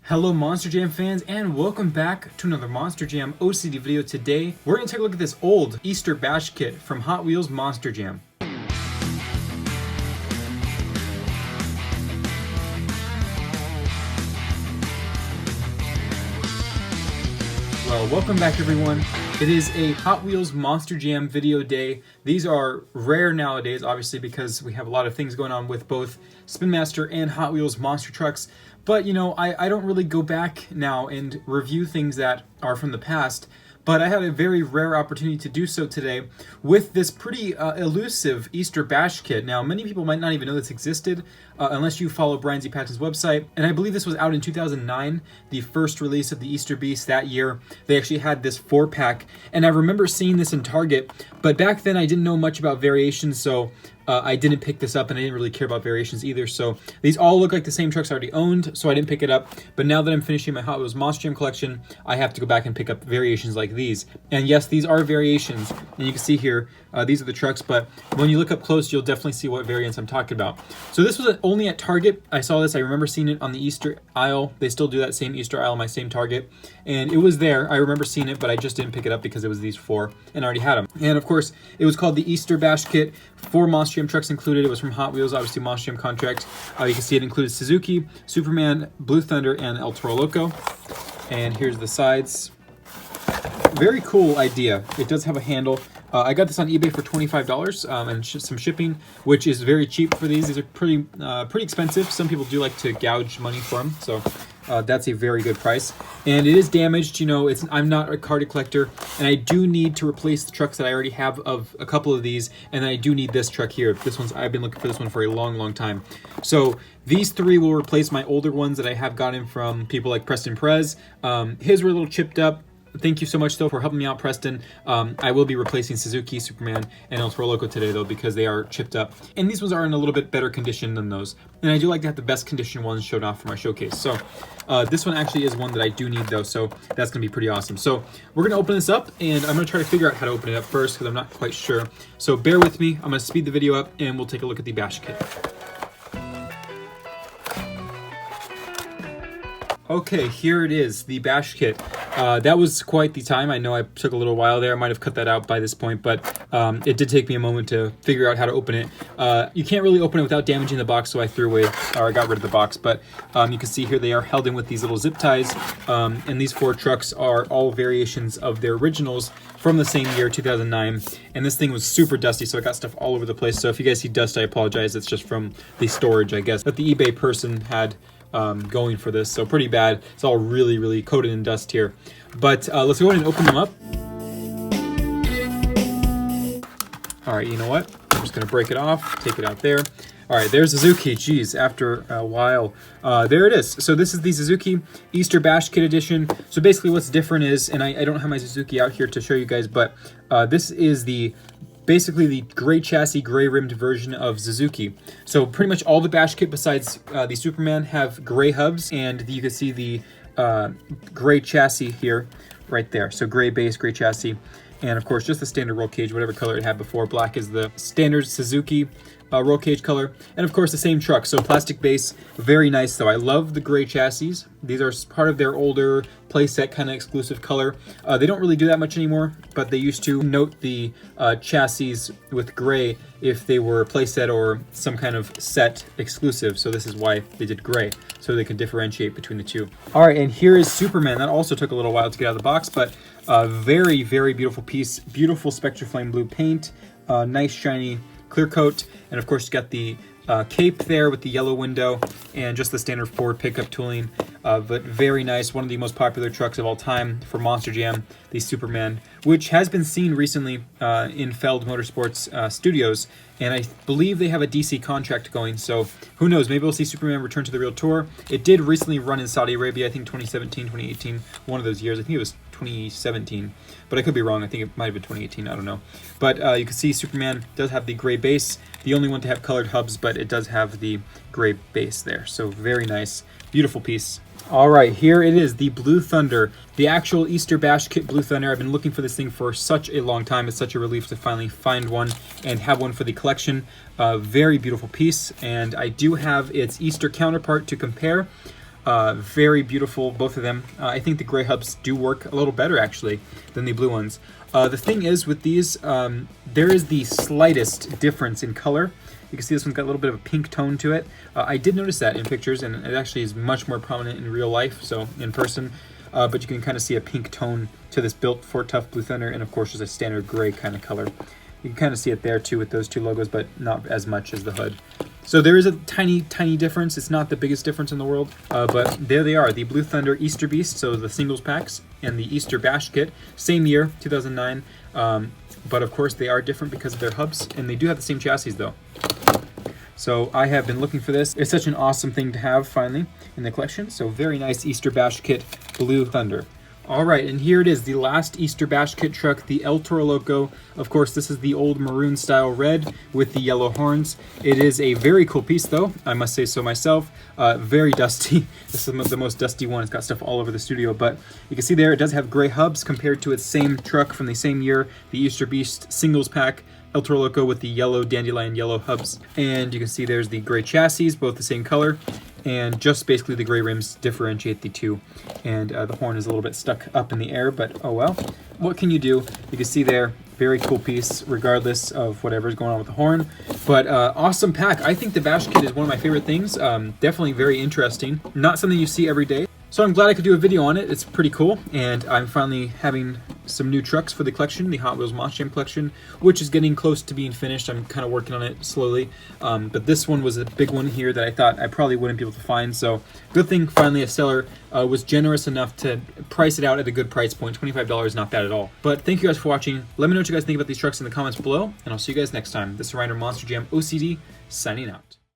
Hello Monster Jam fans, and welcome back to another Monster Jam OCD video. Today we're going to take a look at this old Easter Bash kit from Hot Wheels Monster Jam. Well, welcome back everyone. It is a Hot Wheels Monster Jam video day. These are rare nowadays, obviously, because we have a lot of things going on with both Spin Master and Hot Wheels Monster Trucks. But, you know, I don't really go back now and review things that are from the past. But I had a very rare opportunity to do so today with this pretty elusive Easter Bash kit. Now, many people might not even know this existed unless you follow Brian Z. Patton's website. And I believe this was out in 2009, the first release of the Easter Beast that year. They actually had this 4-pack. And I remember seeing this in Target. But back then, I didn't know much about variations, so I didn't pick this up, and I didn't really care about variations either. So these all look like the same trucks I already owned, so I didn't pick it up. But now that I'm finishing my Hot Wheels Monster Jam collection, I have to go back and pick up variations like these. And yes, these are variations, and you can see here, these are the trucks, but when you look up close, you'll definitely see what variants I'm talking about. So this was only at Target. I saw this, I remember seeing it on the Easter aisle. They still do that same Easter aisle, my same Target. And it was there, I remember seeing it, but I just didn't pick it up because it was these 4, and I already had them. And of course, it was called the Easter Bash Kit, 4 Monster Jam trucks included. It was from Hot Wheels, obviously Monster Jam contract. You can see it included Suzuki, Superman, Blue Thunder, and El Toro Loco. And here's the sides. Very cool idea. It does have a handle. I got this on eBay for $25 and some shipping, which is very cheap for these. These are pretty expensive. Some people do like to gouge money for them, so that's a very good price. And it is damaged. You know, I'm not a card collector, and I do need to replace the trucks that I already have of a couple of these, and I do need this truck here. I've been looking for this one for a long time. So these 3 will replace my older ones that I have gotten from people like Preston Perez. His were a little chipped up. Thank you so much, though, for helping me out, Preston. I will be replacing Suzuki, Superman, and El Toro Loco today, though, because they are chipped up. And these ones are in a little bit better condition than those. And I do like to have the best condition ones shown off for my showcase. So this one actually is one that I do need, though, so that's going to be pretty awesome. So we're going to open this up, and I'm going to try to figure out how to open it up first, because I'm not quite sure. So bear with me. I'm going to speed the video up, and we'll take a look at the Bash Kit. Okay, here it is, the Bash Kit. That was quite the time. I know I took a little while there. I might have cut that out by this point, but it did take me a moment to figure out how to open it. You can't really open it without damaging the box, so I threw away, or I got rid of the box. But you can see here they are held in with these little zip ties, and these 4 trucks are all variations of their originals from the same year, 2009. And this thing was super dusty, so it got stuff all over the place. So if you guys see dust, I apologize. It's just from the storage, I guess, that the eBay person had going for this, so pretty bad. It's all really coated in dust here. But let's go ahead and open them up. All right, you know what? I'm just gonna break it off, take it out there. All right, there's Suzuki. Geez, after a while. There it is. So this is the Suzuki Easter Bash Kit Edition. So basically what's different is, and I don't have my Suzuki out here to show you guys, but this is basically the gray chassis, gray rimmed version of Suzuki. So pretty much all the Bash Kit besides the Superman have gray hubs, and you can see the gray chassis here, right there. So gray base, gray chassis, and of course just the standard roll cage, whatever color it had before. Black is the standard Suzuki roll cage color, and of course the same truck. So plastic base, very nice though. I love the gray chassis. These are part of their older playset kind of exclusive color. They don't really do that much anymore, but they used to note the chassis with gray if they were playset or some kind of set exclusive. So this is why they did gray, so they can differentiate between the 2. All right, and here is Superman. That also took a little while to get out of the box, but very beautiful piece. Beautiful Spectraflame blue paint, nice shiny clear coat, and of course you got the cape there with the yellow window and just the standard Ford pickup tooling, but very nice. One of the most popular trucks of all time for Monster Jam, the Superman, which has been seen recently in Feld Motorsports Studios, and I believe they have a DC contract going, so who knows, maybe we'll see Superman return to the real tour. It did recently run in Saudi Arabia, I think 2017, 2018, one of those years. I think it was 2017, but I could be wrong. I think it might have been 2018, I don't know. But you can see Superman does have the gray base, the only one to have colored hubs, but it does have the gray base there. So very nice, beautiful piece. All right, here it is, the Blue Thunder, the actual Easter Bash Kit Blue Thunder. I've been looking for this thing for such a long time. It's such a relief to finally find one and have one for the collection. Very beautiful piece, and I do have its Easter counterpart to compare. Very beautiful, both of them. I think the gray hubs do work a little better actually than the blue ones. The thing is with these, there is the slightest difference in color. You can see this one's got a little bit of a pink tone to it. I did notice that in pictures, and it actually is much more prominent in real life, so in person. But you can kind of see a pink tone to this built Fort Tough Blue Thunder, and of course there's a standard gray kind of color. You can kind of see it there too with those two logos, but not as much as the hood. So there is a tiny difference. It's not the biggest difference in the world, but there they are. The Blue Thunder Easter Beast, so the singles packs, and the Easter Bash Kit, same year, 2009. But of course they are different because of their hubs, and they do have the same chassis though. So I have been looking for this. It's such an awesome thing to have finally in the collection. So very nice Easter Bash Kit Blue Thunder. All right, and here it is, the last Easter Bash Kit truck, the El Toro Loco. Of course, this is the old maroon style red with the yellow horns. It is a very cool piece though, I must say so myself. Very dusty. This is the most dusty one. It's got stuff all over the studio, but you can see there it does have gray hubs compared to its same truck from the same year, the Easter Beast singles pack. El Toro Loco with the yellow dandelion yellow hubs. And you can see there's the gray chassis, both the same color, and just basically the gray rims differentiate the two. And the horn is a little bit stuck up in the air, but oh well. What can you do? You can see there, very cool piece, regardless of whatever's going on with the horn. But awesome pack. I think the Bash Kit is one of my favorite things. Definitely very interesting. Not something you see every day. So I'm glad I could do a video on it. It's pretty cool, and I'm finally having some new trucks for the collection, the Hot Wheels Monster Jam collection, which is getting close to being finished. I'm kind of working on it slowly, but this one was a big one here that I thought I probably wouldn't be able to find, so good thing finally a seller was generous enough to price it out at a good price point. $25, not bad at all. But thank you guys for watching. Let me know what you guys think about these trucks in the comments below, and I'll see you guys next time. This is Ryan, Monster Jam OCD, signing out.